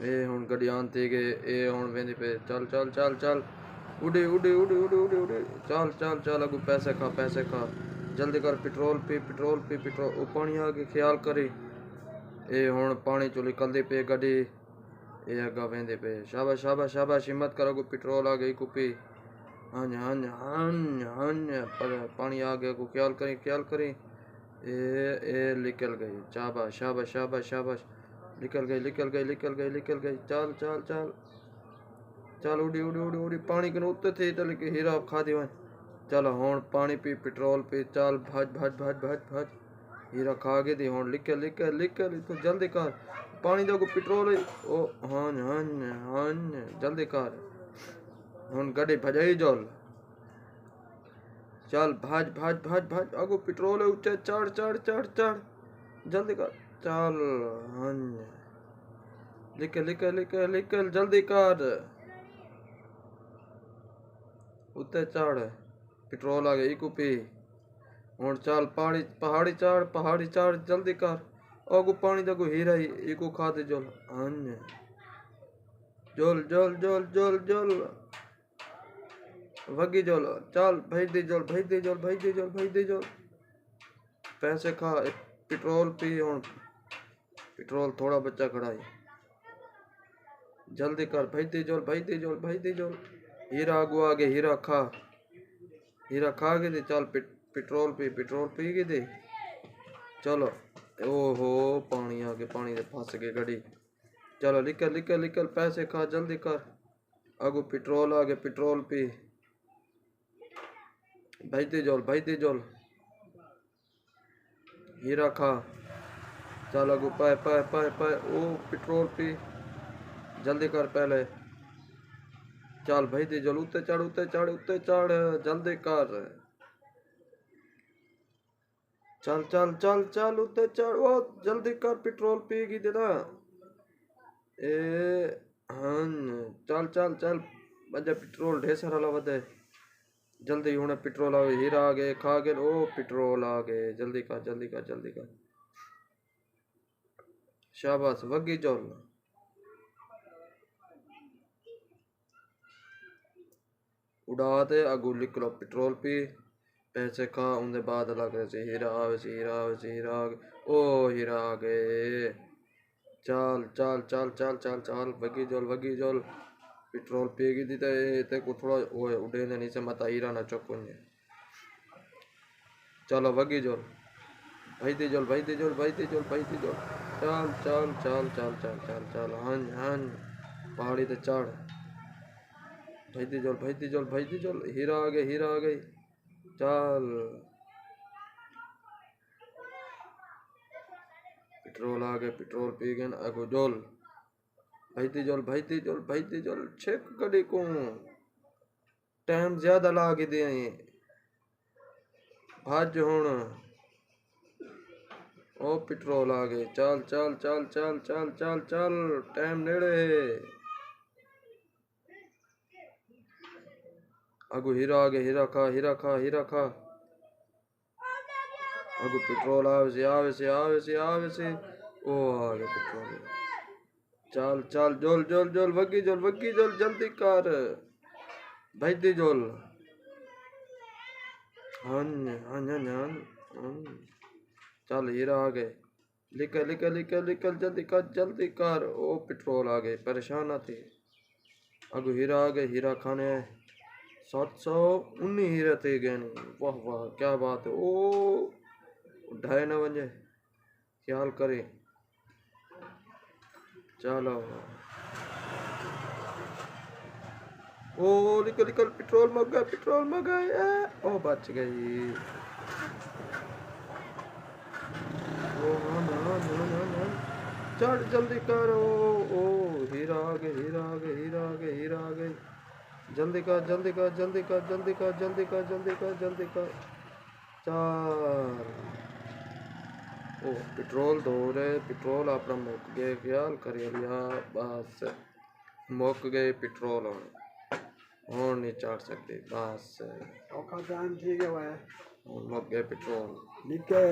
ये हुन गड्डी आंती गए ये हुन वेंदी पे चल चल चल चल उड़ी उड़ी उड़ी उड़ी उड़ी उड़ी चल चल चल अगू पैसे खा जल्दी कर पेट्रोल पी पेट्रोल ओ पानी आ गए ख्याल करी ये हुन पानी चो निकलदी पे गड्डी ये अगा वेंदे पे शाबाश शाबाश शाबाश हिम्मत करो अगू पेट्रोल आ गई कुपी हन हन हन हन पर पानी आ गया को ख्याल करी ए निकल गई शाबाश शाबाश शाबाश शाबाश निकल गई चल चल चल चल उड़ी उड़ी उड़ी उड़ी पानी के उत्ते थे चल के हीरा खा दियो चल हुन पानी पी पेट्रोल पी चल भज हीरा खा के दी हुन निकल तू जल्दी कर पानी दो पेट्रोल ओ हन हन हन जल्दी कर हुन गड्डी भजाई जोल चल भज अगो पेट्रोल ऊंचे चढ़ जल्दी कर चल हन निकल जल्दी कर उत्ते चढ़ पेट्रोल आ गई कुपी हुन चल पहाड़ी चढ़ जल्दी कर अगो पानी दगो हीरा इको खा दे जोल हन जोल वगी जोल चल भेज दे जोल पैसे खा पेट्रोल पी हुन पेट्रोल थोड़ा बच्चा खड़ा है जल्दी कर भेज दे जोल हीरा अगो आगे हीरा खा के दे चल पेट्रोल पी के दे चलो ओहो पानी आ गए पानी दे फंस गए गड्डी चलो निकल पैसे खा जल्दी कर अगो पेट्रोल आ गए पेट्रोल पी भेज दे जोल हीरा खा चल अगो पाए ओ पेट्रोल पी जल्दी कर पहले चल भेज दे जोल उत्ते चढ़ जल्दी कर चल उत्ते चढ़ ओ जल्दी कर पेट्रोल पी गई देना ए हन चल बजे पेट्रोल ढेर सारा लवदे जल्दी हुने पेट्रोल आ हीरा आ गए खा गए ओ पेट्रोल आ गए जल्दी कर शाबाश वगी जोल उड़ाते अगू निकलो पेट्रोल पी पैसे खा उनके बाद लग रहे से हीरा आवे ओ हीरा आ गए चल वगी जोल पेट्रोल पी गई ते को थोड़ा वो उड़े ने नीचे मत हीरा ना चुक चलो वगी जोल भेज दे जोल चल हन पहाड़ी ते चढ़ भेज दे जोल हीरा आ गई चल पेट्रोल आ गए पेट्रोल पी गए अगो जोल भेज दे जोल छेक गड्डी को टाइम ज्यादा लागे दे भज हुन ओ पेट्रोल आ गए चल टाइम नेड़े अगो हीरा आ गए हीरा खा अगो पेट्रोल आवे से ओ आ गए पेट्रोल चल जोल वगी जोल जल्दी कर भेज दे जोल हन चल हीरा आ गए निकल जल्दी कर ओ पेट्रोल आ गए परेशान ना थे अगो हीरा आ गए हीरा खाने 719 हीरे थे गए वाह क्या बात है ओ ढाई न वजे ख्याल करे चलो ओ निकल पेट्रोल मग गए ओ बच गई ओ चढ़ जल्दी कर ओ हीरा आ गए जल्दी कर चार ओ पेट्रोल दो रे पेट्रोल अपना मुक गए ख्याल करिए लिया बस मुक गए पेट्रोल और नहीं चढ़ सकते बस औखा टाइम ठीक है मुक गए पेट्रोल निके